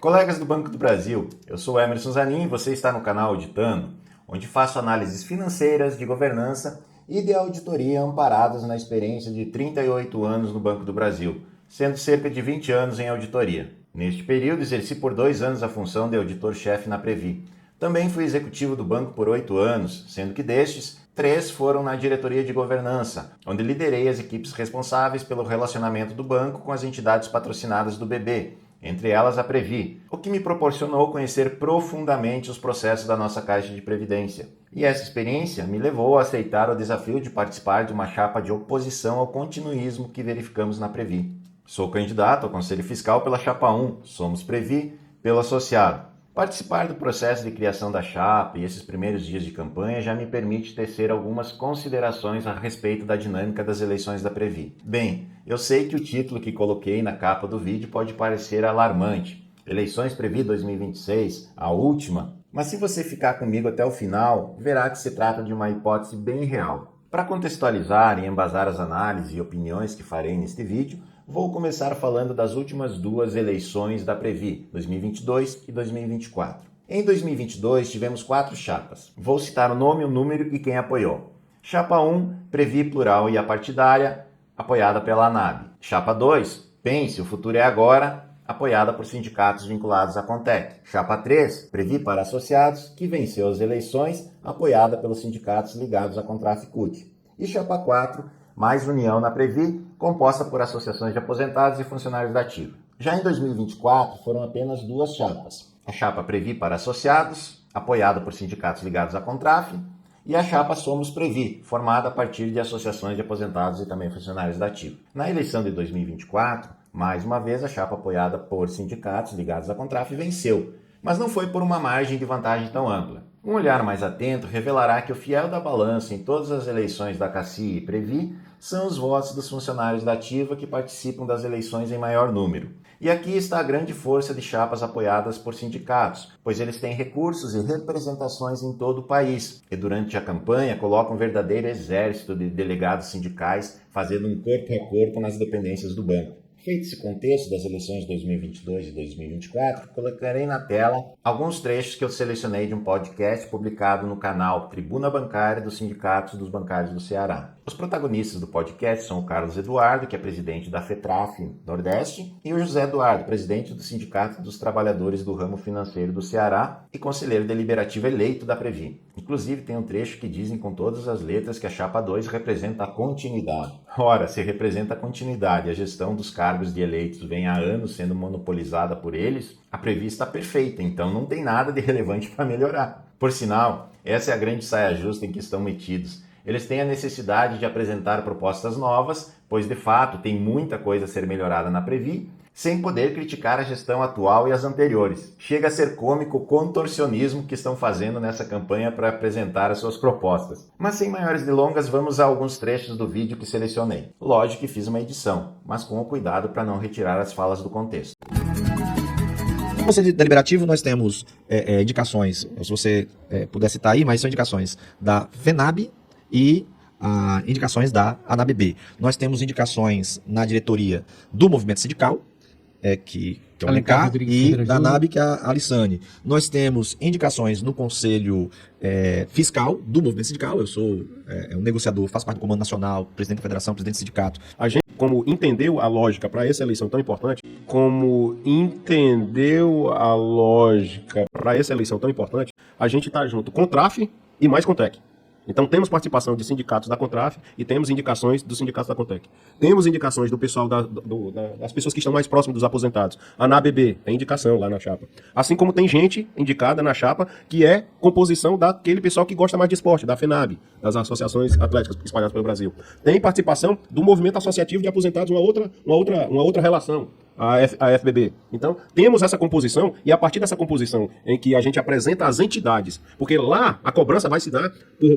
Colegas do Banco do Brasil, eu sou Emerson Zanin e você está no canal Auditando, onde faço análises financeiras, de governança e de auditoria amparadas na experiência de 38 anos no Banco do Brasil, sendo cerca de 20 anos em auditoria. Neste período, exerci por 2 anos a função de auditor-chefe na Previ. Também fui executivo do banco por 8 anos, sendo que destes, 3 foram na diretoria de governança, onde liderei as equipes responsáveis pelo relacionamento do banco com as entidades patrocinadas do BB, entre elas a Previ, o que me proporcionou conhecer profundamente os processos da nossa Caixa de Previdência. E essa experiência me levou a aceitar o desafio de participar de uma chapa de oposição ao continuismo que verificamos na Previ. Sou candidato ao Conselho Fiscal pela Chapa 1, Somos Previ, pelo associado. Participar do processo de criação da chapa e esses primeiros dias de campanha já me permite tecer algumas considerações a respeito da dinâmica das eleições da Previ. Bem, eu sei que o título que coloquei na capa do vídeo pode parecer alarmante. Eleições Previ 2026, a última. Mas se você ficar comigo até o final, verá que se trata de uma hipótese bem real. Para contextualizar e embasar as análises e opiniões que farei neste vídeo, vou começar falando das últimas 2 eleições da Previ, 2022 e 2024. Em 2022 tivemos 4 chapas. Vou citar o nome, o número e quem apoiou. Chapa 1, Previ Plural e Apartidária, apoiada pela ANAB. Chapa 2, Pense, o Futuro é Agora, apoiada por sindicatos vinculados à Contec. Chapa 3, Previ para Associados, que venceu as eleições, apoiada pelos sindicatos ligados à Contraficute. E Chapa 4, Mais União na Previ, composta por associações de aposentados e funcionários da ativa. Já em 2024, foram apenas 2 chapas. A chapa Previ para Associados, apoiada por sindicatos ligados à Contraf, e a chapa Somos Previ, formada a partir de associações de aposentados e também funcionários da ativa. Na eleição de 2024, mais uma vez a chapa apoiada por sindicatos ligados à Contraf venceu, mas não foi por uma margem de vantagem tão ampla. Um olhar mais atento revelará que o fiel da balança em todas as eleições da CACI e Previ são os votos dos funcionários da ativa que participam das eleições em maior número. E aqui está a grande força de chapas apoiadas por sindicatos, pois eles têm recursos e representações em todo o país, e durante a campanha colocam um verdadeiro exército de delegados sindicais fazendo um corpo a corpo nas dependências do banco. Feito esse contexto das eleições de 2022 e 2024, colocarei na tela alguns trechos que eu selecionei de um podcast publicado no canal Tribuna Bancária dos Sindicatos dos Bancários do Ceará. Os protagonistas do podcast são o Carlos Eduardo, que é presidente da FETRAF Nordeste, e o José Eduardo, presidente do Sindicato dos Trabalhadores do Ramo Financeiro do Ceará e conselheiro deliberativo eleito da Previ. Inclusive, tem um trecho que dizem com todas as letras que a Chapa 2 representa a continuidade. Ora, se representa a continuidade, a gestão dos cargos de eleitos vem há anos sendo monopolizada por eles, a Previ está perfeita, então não tem nada de relevante para melhorar. Por sinal, essa é a grande saia justa em que estão metidos. Eles têm a necessidade de apresentar propostas novas, pois de fato tem muita coisa a ser melhorada na Previ, sem poder criticar a gestão atual e as anteriores. Chega a ser cômico o contorcionismo que estão fazendo nessa campanha para apresentar as suas propostas. Mas sem maiores delongas, vamos a alguns trechos do vídeo que selecionei. Lógico que fiz uma edição, mas com o cuidado para não retirar as falas do contexto. No Conselho Deliberativo nós temos indicações, se você puder citar aí, mas são indicações da FENAB e indicações da ANABB. Nós temos indicações na diretoria do movimento sindical, que é o Alencar, e da ANAB, que é a Alissane. Nós temos indicações no Conselho Fiscal do movimento sindical. Eu sou um negociador, faço parte do Comando Nacional, presidente da Federação, presidente do sindicato. A gente, como entendeu a lógica para essa eleição tão importante, a gente está junto com o TRAF e mais Contec. Então temos participação de sindicatos da Contraf e temos indicações dos sindicatos da Contec. Temos indicações do pessoal das pessoas que estão mais próximas dos aposentados. A ANABB tem indicação lá na chapa. Assim como tem gente indicada na chapa que é composição daquele pessoal que gosta mais de esporte, da FENAB, das associações atléticas espalhadas pelo Brasil. Tem participação do movimento associativo de aposentados, uma outra relação. A FBB. Então, temos essa composição e a partir dessa composição em que a gente apresenta as entidades, porque lá a cobrança vai se dar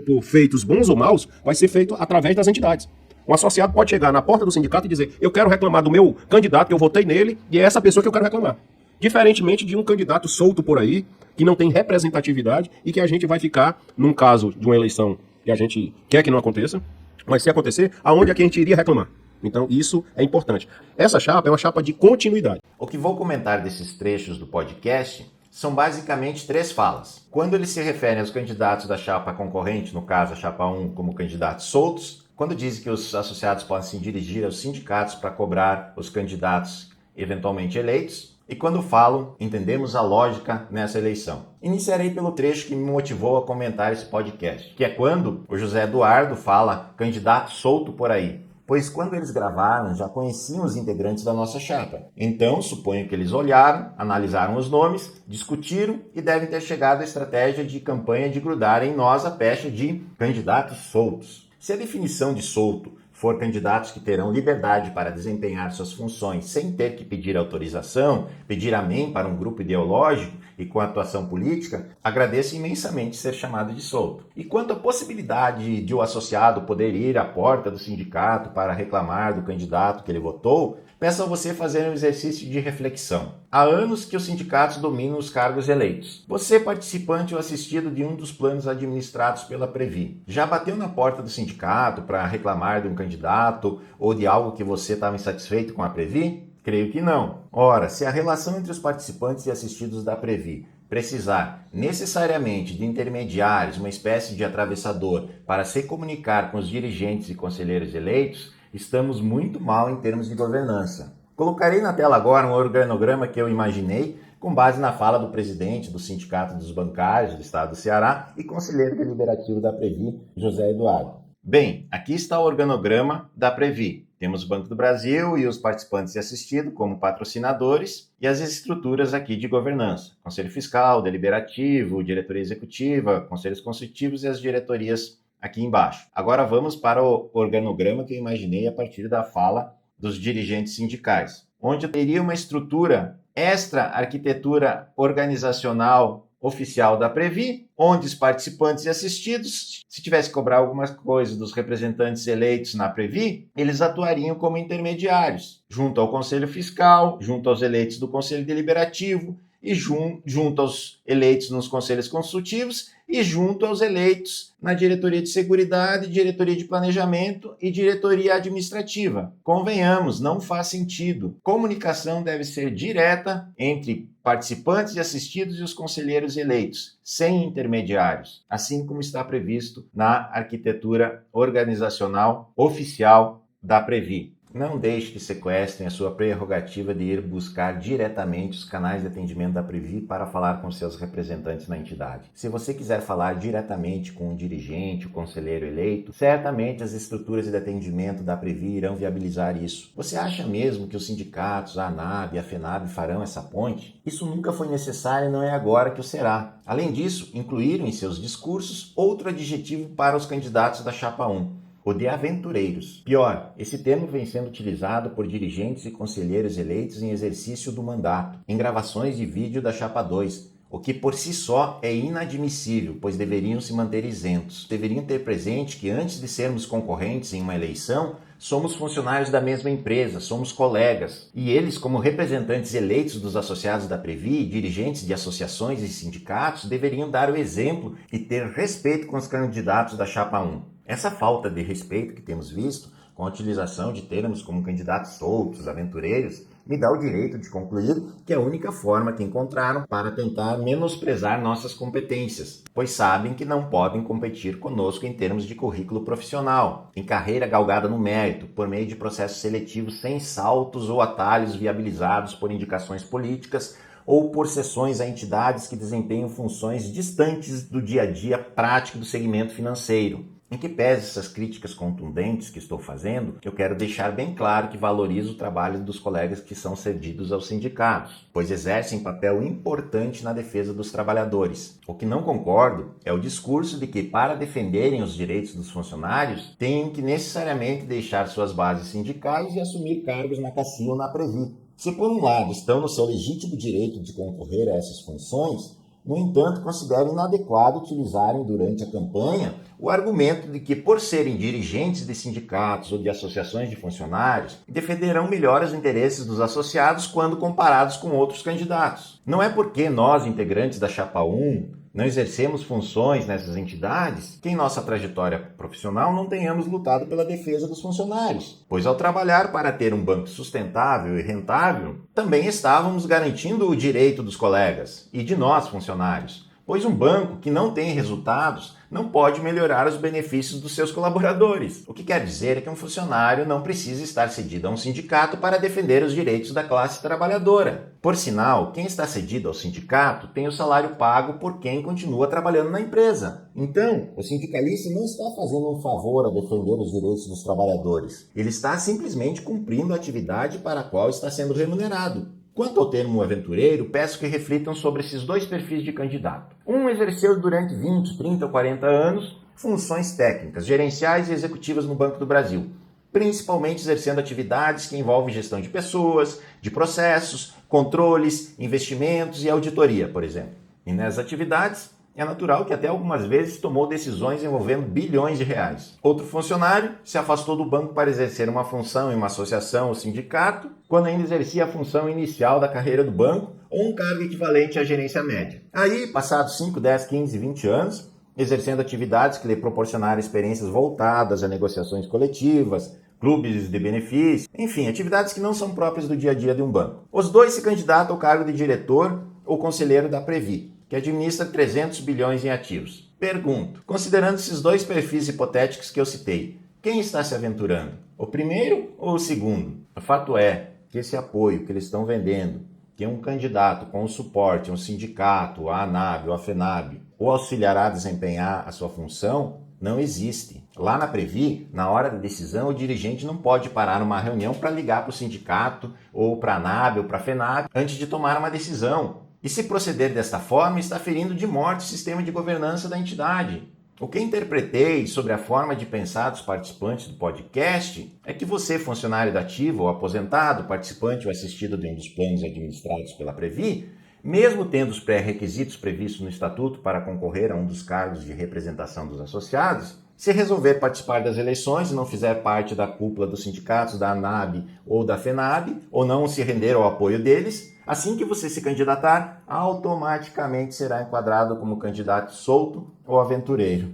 por feitos bons ou maus, vai ser feito através das entidades. Um associado pode chegar na porta do sindicato e dizer: eu quero reclamar do meu candidato, que eu votei nele, e é essa pessoa que eu quero reclamar. Diferentemente de um candidato solto por aí, que não tem representatividade e que a gente vai ficar, num caso de uma eleição que a gente quer que não aconteça, mas se acontecer, aonde é que a gente iria reclamar? Então, isso é importante. Essa chapa é uma chapa de continuidade. O que vou comentar desses trechos do podcast são basicamente 3 falas. Quando eles se referem aos candidatos da chapa concorrente, no caso a chapa 1, como candidatos soltos, quando dizem que os associados podem se dirigir aos sindicatos para cobrar os candidatos eventualmente eleitos, e quando falam, entendemos a lógica nessa eleição. Iniciarei pelo trecho que me motivou a comentar esse podcast, que é quando o José Eduardo fala candidato solto por aí. Pois quando eles gravaram, já conheciam os integrantes da nossa chapa. Então, suponho que eles olharam, analisaram os nomes, discutiram e devem ter chegado à estratégia de campanha de grudar em nós a pecha de candidatos soltos. Se a definição de solto for candidatos que terão liberdade para desempenhar suas funções sem ter que pedir autorização, pedir amém para um grupo ideológico e com atuação política, agradeço imensamente ser chamado de solto. E quanto à possibilidade de o associado poder ir à porta do sindicato para reclamar do candidato que ele votou, peço a você fazer um exercício de reflexão. Há anos que os sindicatos dominam os cargos eleitos. Você, participante ou assistido de um dos planos administrados pela Previ, já bateu na porta do sindicato para reclamar de um candidato ou de algo que você estava insatisfeito com a Previ? Creio que não. Ora, se a relação entre os participantes e assistidos da Previ precisar necessariamente de intermediários, uma espécie de atravessador, para se comunicar com os dirigentes e conselheiros eleitos, estamos muito mal em termos de governança. Colocarei na tela agora um organograma que eu imaginei com base na fala do presidente do Sindicato dos Bancários do Estado do Ceará e conselheiro deliberativo da Previ, José Eduardo. Bem, aqui está o organograma da Previ. Temos o Banco do Brasil e os participantes e assistidos como patrocinadores e as estruturas aqui de governança. Conselho Fiscal, Deliberativo, Diretoria Executiva, Conselhos Consultivos e as diretorias aqui embaixo. Agora vamos para o organograma que eu imaginei a partir da fala dos dirigentes sindicais, onde eu teria uma estrutura extra-arquitetura organizacional oficial da Previ, onde os participantes e assistidos, se tivesse que cobrar algumas coisas dos representantes eleitos na Previ, eles atuariam como intermediários, junto ao Conselho Fiscal, junto aos eleitos do Conselho Deliberativo, e junto aos eleitos nos conselhos consultivos e junto aos eleitos na diretoria de seguridade, diretoria de planejamento e diretoria administrativa. Convenhamos, não faz sentido. Comunicação deve ser direta entre participantes e assistidos e os conselheiros eleitos, sem intermediários, assim como está previsto na arquitetura organizacional oficial da Previ. Não deixe que sequestrem a sua prerrogativa de ir buscar diretamente os canais de atendimento da Previ para falar com seus representantes na entidade. Se você quiser falar diretamente com o dirigente, o conselheiro eleito, certamente as estruturas de atendimento da Previ irão viabilizar isso. Você acha mesmo que os sindicatos, a ANAB e a FENAB farão essa ponte? Isso nunca foi necessário e não é agora que o será. Além disso, incluíram em seus discursos outro adjetivo para os candidatos da Chapa 1. O de aventureiros. Pior, esse termo vem sendo utilizado por dirigentes e conselheiros eleitos em exercício do mandato, em gravações de vídeo da Chapa 2, o que por si só é inadmissível, pois deveriam se manter isentos. Deveriam ter presente que antes de sermos concorrentes em uma eleição, somos funcionários da mesma empresa, somos colegas. E eles, como representantes eleitos dos associados da Previ, dirigentes de associações e sindicatos, deveriam dar o exemplo e ter respeito com os candidatos da Chapa 1. Essa falta de respeito que temos visto, com a utilização de termos como candidatos soltos, aventureiros, me dá o direito de concluir que é a única forma que encontraram para tentar menosprezar nossas competências, pois sabem que não podem competir conosco em termos de currículo profissional, em carreira galgada no mérito, por meio de processos seletivos sem saltos ou atalhos viabilizados por indicações políticas ou por cessões a entidades que desempenham funções distantes do dia a dia prático do segmento financeiro. Em que pese essas críticas contundentes que estou fazendo, eu quero deixar bem claro que valorizo o trabalho dos colegas que são cedidos aos sindicatos, pois exercem papel importante na defesa dos trabalhadores. O que não concordo é o discurso de que, para defenderem os direitos dos funcionários, tenham que necessariamente deixar suas bases sindicais e assumir cargos na CACI ou na Previ. Se por um lado estão no seu legítimo direito de concorrer a essas funções, no entanto, considero inadequado utilizarem durante a campanha o argumento de que, por serem dirigentes de sindicatos ou de associações de funcionários, defenderão melhor os interesses dos associados quando comparados com outros candidatos. Não é porque nós, integrantes da Chapa 1, não exercemos funções nessas entidades que em nossa trajetória profissional não tenhamos lutado pela defesa dos funcionários, pois ao trabalhar para ter um banco sustentável e rentável, também estávamos garantindo o direito dos colegas e de nós funcionários, pois um banco que não tem resultados não pode melhorar os benefícios dos seus colaboradores. O que quer dizer é que um funcionário não precisa estar cedido a um sindicato para defender os direitos da classe trabalhadora. Por sinal, quem está cedido ao sindicato tem o salário pago por quem continua trabalhando na empresa. Então, o sindicalista não está fazendo um favor ao defender os direitos dos trabalhadores. Ele está simplesmente cumprindo a atividade para a qual está sendo remunerado. Quanto ao termo aventureiro, peço que reflitam sobre esses dois perfis de candidato. Um exerceu durante 20, 30 ou 40 anos funções técnicas, gerenciais e executivas no Banco do Brasil, principalmente exercendo atividades que envolvem gestão de pessoas, de processos, controles, investimentos e auditoria, por exemplo. E nessas atividades, é natural que até algumas vezes tomou decisões envolvendo bilhões de reais. Outro funcionário se afastou do banco para exercer uma função em uma associação ou sindicato, quando ainda exercia a função inicial da carreira do banco ou um cargo equivalente à gerência média. Aí, passados 5, 10, 15, 20 anos, exercendo atividades que lhe proporcionaram experiências voltadas a negociações coletivas, clubes de benefício, enfim, atividades que não são próprias do dia a dia de um banco. Os dois se candidatam ao cargo de diretor ou conselheiro da Previ, que administra 300 bilhões em ativos. Pergunto, considerando esses dois perfis hipotéticos que eu citei, quem está se aventurando? O primeiro ou o segundo? O fato é que esse apoio que eles estão vendendo, que um candidato com o suporte, um sindicato, a ANAB ou a FENAB, o auxiliará a desempenhar a sua função, não existe. Lá na Previ, na hora da decisão, o dirigente não pode parar numa reunião para ligar para o sindicato, ou para a ANAB ou para a FENAB, antes de tomar uma decisão. E se proceder desta forma, está ferindo de morte o sistema de governança da entidade. O que interpretei sobre a forma de pensar dos participantes do podcast é que você, funcionário da ativa ou aposentado, participante ou assistido de um dos planos administrados pela Previ, mesmo tendo os pré-requisitos previstos no Estatuto para concorrer a um dos cargos de representação dos associados, se resolver participar das eleições e não fizer parte da cúpula dos sindicatos da ANAB ou da FENAB, ou não se render ao apoio deles, assim que você se candidatar, automaticamente será enquadrado como candidato solto ou aventureiro.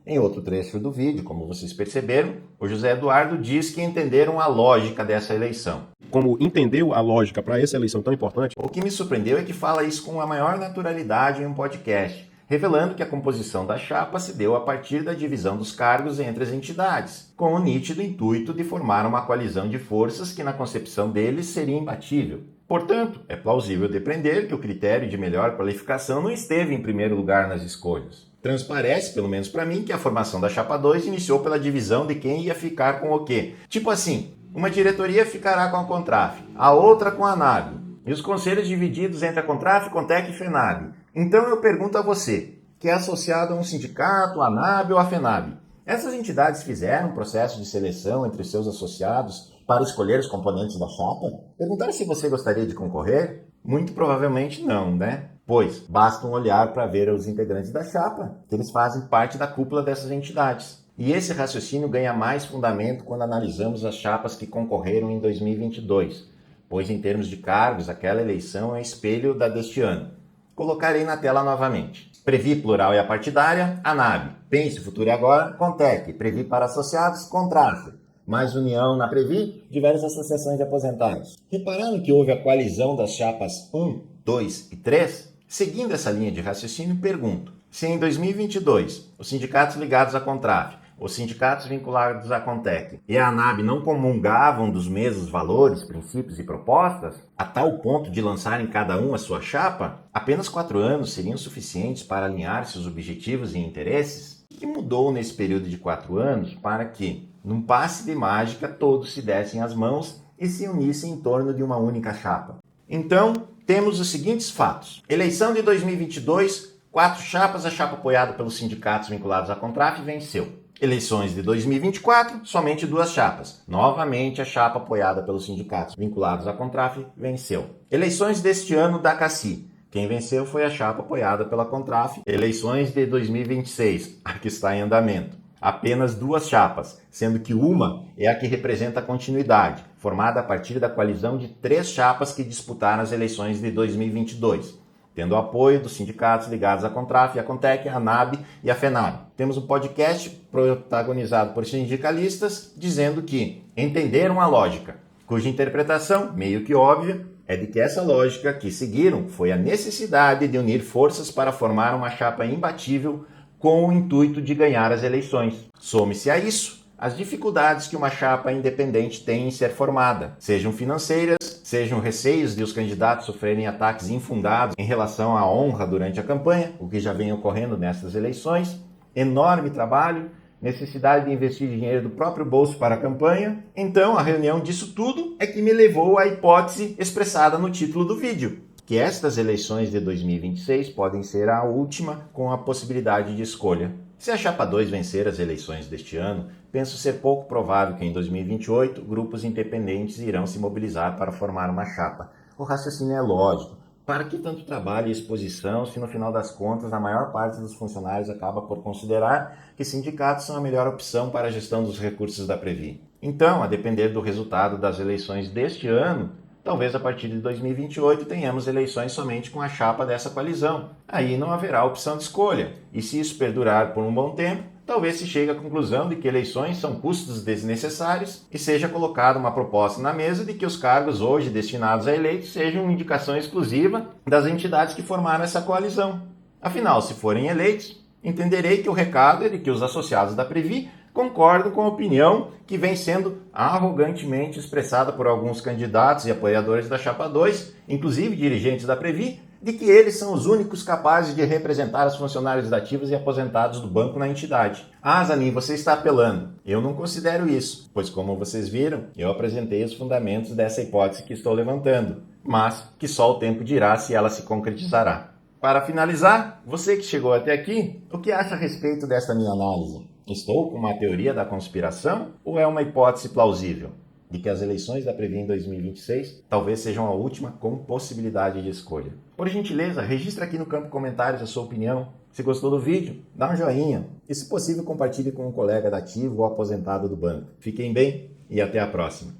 Em outro trecho do vídeo, como vocês perceberam, o José Eduardo diz que entenderam a lógica dessa eleição. Como entendeu a lógica para essa eleição tão importante? O que me surpreendeu é que fala isso com a maior naturalidade em um podcast, revelando que a composição da chapa se deu a partir da divisão dos cargos entre as entidades, com o nítido intuito de formar uma coalizão de forças que, na concepção deles, seria imbatível. Portanto, é plausível depreender que o critério de melhor qualificação não esteve em primeiro lugar nas escolhas. Transparece, pelo menos para mim, que a formação da Chapa 2 iniciou pela divisão de quem ia ficar com o quê. Tipo assim, uma diretoria ficará com a Contraf, a outra com a ANAB, e os conselhos divididos entre a Contraf, Contec e FENAB. Então eu pergunto a você, que é associado a um sindicato, a ANAB ou a FENAB, essas entidades fizeram um processo de seleção entre seus associados para escolher os componentes da chapa? Perguntar se você gostaria de concorrer? Muito provavelmente não, né? Pois basta um olhar para ver os integrantes da chapa, que eles fazem parte da cúpula dessas entidades. E esse raciocínio ganha mais fundamento quando analisamos as chapas que concorreram em 2022, pois em termos de cargos, aquela eleição é espelho da deste ano. Colocarei na tela novamente. Previ plural e apartidária, ANAB. Pense Futuro e Agora, Contec. Previ para associados, Contraf. Mais união na Previ, diversas associações de aposentados. Repararam que houve a coalizão das chapas 1, 2 e 3? Seguindo essa linha de raciocínio, pergunto, se em 2022 os sindicatos ligados à Contraf, os sindicatos vinculados à Contec e a ANAB não comungavam dos mesmos valores, princípios e propostas, a tal ponto de lançarem cada um a sua chapa, apenas 4 anos seriam suficientes para alinhar seus objetivos e interesses? O que mudou nesse período de 4 anos para que, num passe de mágica, todos se dessem as mãos e se unissem em torno de uma única chapa? Então, temos os seguintes fatos. Eleição de 2022, 4 chapas, a chapa apoiada pelos sindicatos vinculados à Contraf venceu. Eleições de 2024, somente 2 chapas. Novamente, a chapa apoiada pelos sindicatos vinculados à Contraf venceu. Eleições deste ano da CACI. Quem venceu foi a chapa apoiada pela Contraf. Eleições de 2026, a que está em andamento. Apenas 2 chapas, sendo que uma é a que representa a continuidade, formada a partir da coalizão de 3 chapas que disputaram as eleições de 2022. tendo o apoio dos sindicatos ligados à Contraf, à Contec, à ANAB e à FENAB. Temos um podcast protagonizado por sindicalistas dizendo que entenderam a lógica, cuja interpretação, meio que óbvia, é de que essa lógica que seguiram foi a necessidade de unir forças para formar uma chapa imbatível com o intuito de ganhar as eleições. Some-se a isso as dificuldades que uma chapa independente tem em ser formada, sejam financeiras, sejam receios de os candidatos sofrerem ataques infundados em relação à honra durante a campanha, o que já vem ocorrendo nessas eleições, enorme trabalho, necessidade de investir dinheiro do próprio bolso para a campanha. Então, a reunião disso tudo é que me levou à hipótese expressada no título do vídeo, que estas eleições de 2026 podem ser a última com a possibilidade de escolha. Se a Chapa 2 vencer as eleições deste ano, penso ser pouco provável que em 2028 grupos independentes irão se mobilizar para formar uma chapa. O raciocínio é lógico. Para que tanto trabalho e exposição se no final das contas a maior parte dos funcionários acaba por considerar que sindicatos são a melhor opção para a gestão dos recursos da Previ? Então, a depender do resultado das eleições deste ano, talvez a partir de 2028 tenhamos eleições somente com a chapa dessa coalizão. Aí não haverá opção de escolha. E se isso perdurar por um bom tempo, talvez se chegue à conclusão de que eleições são custos desnecessários e seja colocada uma proposta na mesa de que os cargos hoje destinados a eleitos sejam indicação exclusiva das entidades que formaram essa coalizão. Afinal, se forem eleitos, entenderei que o recado é de que os associados da Previ concordam com a opinião que vem sendo arrogantemente expressada por alguns candidatos e apoiadores da Chapa 2, inclusive dirigentes da Previ, de que eles são os únicos capazes de representar os funcionários ativos e aposentados do banco na entidade. Ah, Zanin, você está apelando. Eu não considero isso, pois como vocês viram, eu apresentei os fundamentos dessa hipótese que estou levantando, mas que só o tempo dirá se ela se concretizará. Para finalizar, você que chegou até aqui, o que acha a respeito dessa minha análise? Estou com uma teoria da conspiração ou é uma hipótese plausível de que as eleições da Previ em 2026 talvez sejam a última com possibilidade de escolha? Por gentileza, registre aqui no campo comentários a sua opinião. Se gostou do vídeo, dá um joinha e, se possível, compartilhe com um colega da ativo ou aposentado do banco. Fiquem bem e até a próxima.